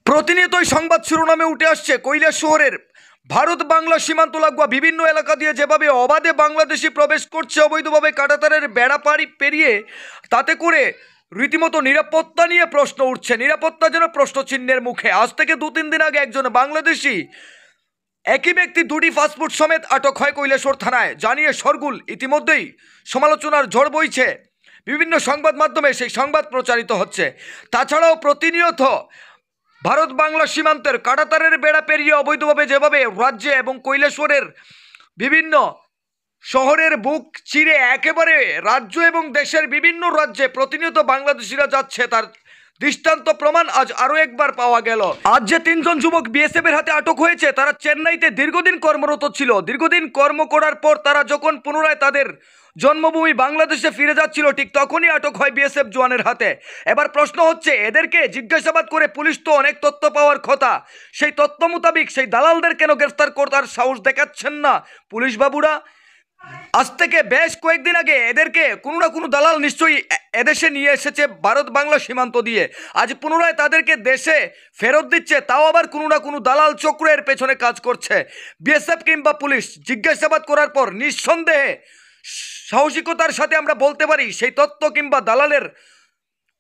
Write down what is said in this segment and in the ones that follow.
প্রতিনিয়তই সংবাদ শিরোনামে উঠে আসছে কৈলাসহরের ভারত বাংলা সীমান্ত লাগোয়া বিভিন্ন এলাকা দিয়ে যেভাবে অবাধে বাংলাদেশি প্রবেশ করছে অবৈধভাবে কাঁটাতারের বেড়া পাড়ি পেরিয়ে, তাতে করে রীতিমতো নিরাপত্তা নিয়ে প্রশ্ন উঠছে। নিরাপত্তা যেন প্রশ্নচিহ্নের মুখে। আজ থেকে 2-3 দিন আগে একজন বাংলাদেশি একই ব্যক্তি 2টি পাসপোর্ট সমেত আটক হয় কৈলাসহর থানায়, জানিয়ে শোরগোল। ইতিমধ্যেই সমালোচনার ঝড় বইছে, বিভিন্ন সংবাদ মাধ্যমে সেই সংবাদ প্রচারিত হচ্ছে। তাছাড়াও প্রতিনিয়ত ভারত বাংলা সীমান্তের কাঁটাতারের বেড়া পেরিয়ে অবৈধভাবে যেভাবে রাজ্যে এবং কৈলাসহরের বিভিন্ন শহরের বুক চিরে একেবারে রাজ্য এবং দেশের বিভিন্ন রাজ্যে প্রতিনিয়ত বাংলাদেশিরা যাচ্ছে, তার দৃষ্টান্ত প্রমাণ আজ আরও একবার পাওয়া গেল। আজ যে 3 জন যুবক বিএসএফের হাতে আটক হয়েছে, তারা চেন্নাইতে দীর্ঘদিন কর্মরত ছিল। দীর্ঘদিন কর্ম করার পর তারা যখন পুনরায় তাদের জন্মভূমি বাংলাদেশে ফিরে যাচ্ছিল, ঠিক তখনই আটক হয় বিএসএফ জওয়ানের হাতে। এবার প্রশ্ন হচ্ছে, এদেরকে জিজ্ঞাসাবাদ করে পুলিশ তো অনেক তথ্য পাওয়ার কথা, সেই তথ্য মোতাবেক সেই দালালদের কেন গ্রেফতার করার সাহস দেখাচ্ছেন না পুলিশ বাবুরা? আজ থেকে বেশ কয়েকদিন আগে এদেরকে কোনো না কোনো দালাল নিশ্চয়ই এদেশে নিয়ে এসেছে ভারত বাংলা সীমান্ত দিয়ে। আজ পুনরায় তাদেরকে দেশে ফেরত দিচ্ছে, তাও আবার কোনো না কোনো দালাল চক্রের পেছনে কাজ করছে। বিএসএফ কিংবা পুলিশ জিজ্ঞাসাবাদ করার পর নিঃসন্দেহে সাহসিকতার সাথে আমরা বলতে পারি সেই তথ্য কিংবা দালালের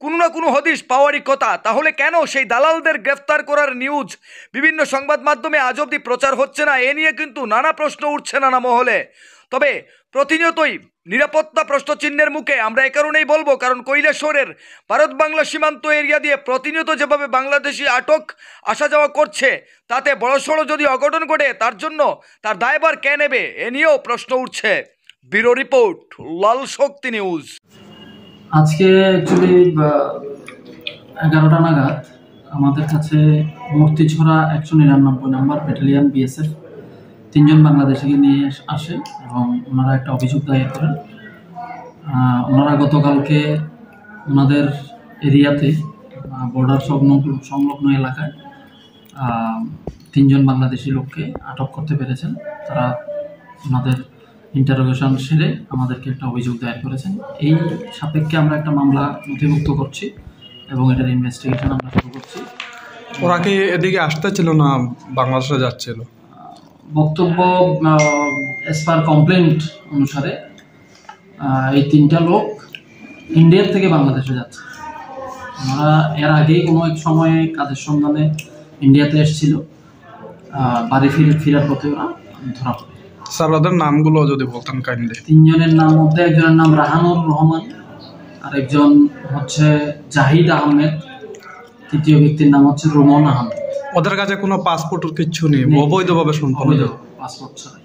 কোনো না কোনো হদিশ পাওয়ারই কথা। তাহলে কেন সেই দালালদের গ্রেফতার করার নিউজ বিভিন্ন সংবাদ মাধ্যমে আজ অবধি প্রচার হচ্ছে না? এ নিয়ে কিন্তু নানা প্রশ্ন উঠছে নানা মহলে। তবে প্রতিনিয়তই নিরাপত্তা প্রশ্নচিহ্নের মুখে। আমরা এ কারণেই বলবো, কারণ কৈলাসহরের ভারত বাংলা সীমান্ত এরিয়া দিয়ে প্রতিনিয়ত যেভাবে বাংলাদেশি আটক আসা যাওয়া করছে, তাতে বড়সড় যদি অঘটন ঘটে তার জন্য তার দায়ভার কে নেবে, এ নিয়েও প্রশ্ন উঠছে। ব্যুরো রিপোর্ট, লাল শক্তি নিউজ। আজকে অ্যাকচুয়ালি 11টা নাগাদ আমাদের কাছে মূর্তিছড়া 199 নম্বর ব্যাটালিয়ন বিএসএফ 3 জন বাংলাদেশিকে নিয়ে আসে এবং ওনারা একটা অভিযোগ দায়ের করেন। ওনারা গতকালকে ওনাদের এরিয়াতে বর্ডার সংলগ্ন এলাকায় 3 জন বাংলাদেশি লোককে আটক করতে পেরেছেন। তারা ওনাদের ইন্টারোগেশন সেরে আমাদেরকে একটা অভিযোগ দায়ের করেছেন। এই সাপেক্ষে আমরা একটা মামলা নথিভুক্ত করছি এবং এটার ইনভেস্টিগেশন আমরা শুরু করছি। ওরা কি এদিকে আসতেছিল না বাংলাদেশে যাচ্ছিল? বক্তব্য এস পার কমপ্লেন্ট অনুসারে এই 3টা লোক ইন্ডিয়ার থেকে বাংলাদেশে যাচ্ছে। ওরা এর আগেই কোনো এক সময়ে কাজের সন্ধানে ইন্ডিয়াতে এসেছিল, বাড়ি ফেরার পথে ওরা ধরা পড়ে। স্যার ওদের নামগুলো যদি বলতেন কাইন্ডলি। 3 জনের নাম মধ্যে একজনের নাম রাহানুর রহমান, আর একজন হচ্ছে জাহিদ আহমেদ, তৃতীয় ব্যক্তির নাম হচ্ছে রোমন আহমেদ। ওদের কাছে কোনো পাসপোর্ট কিচ্ছু নেই, অবৈধভাবে সম্পন্ন পাসপোর্ট ছাড়া।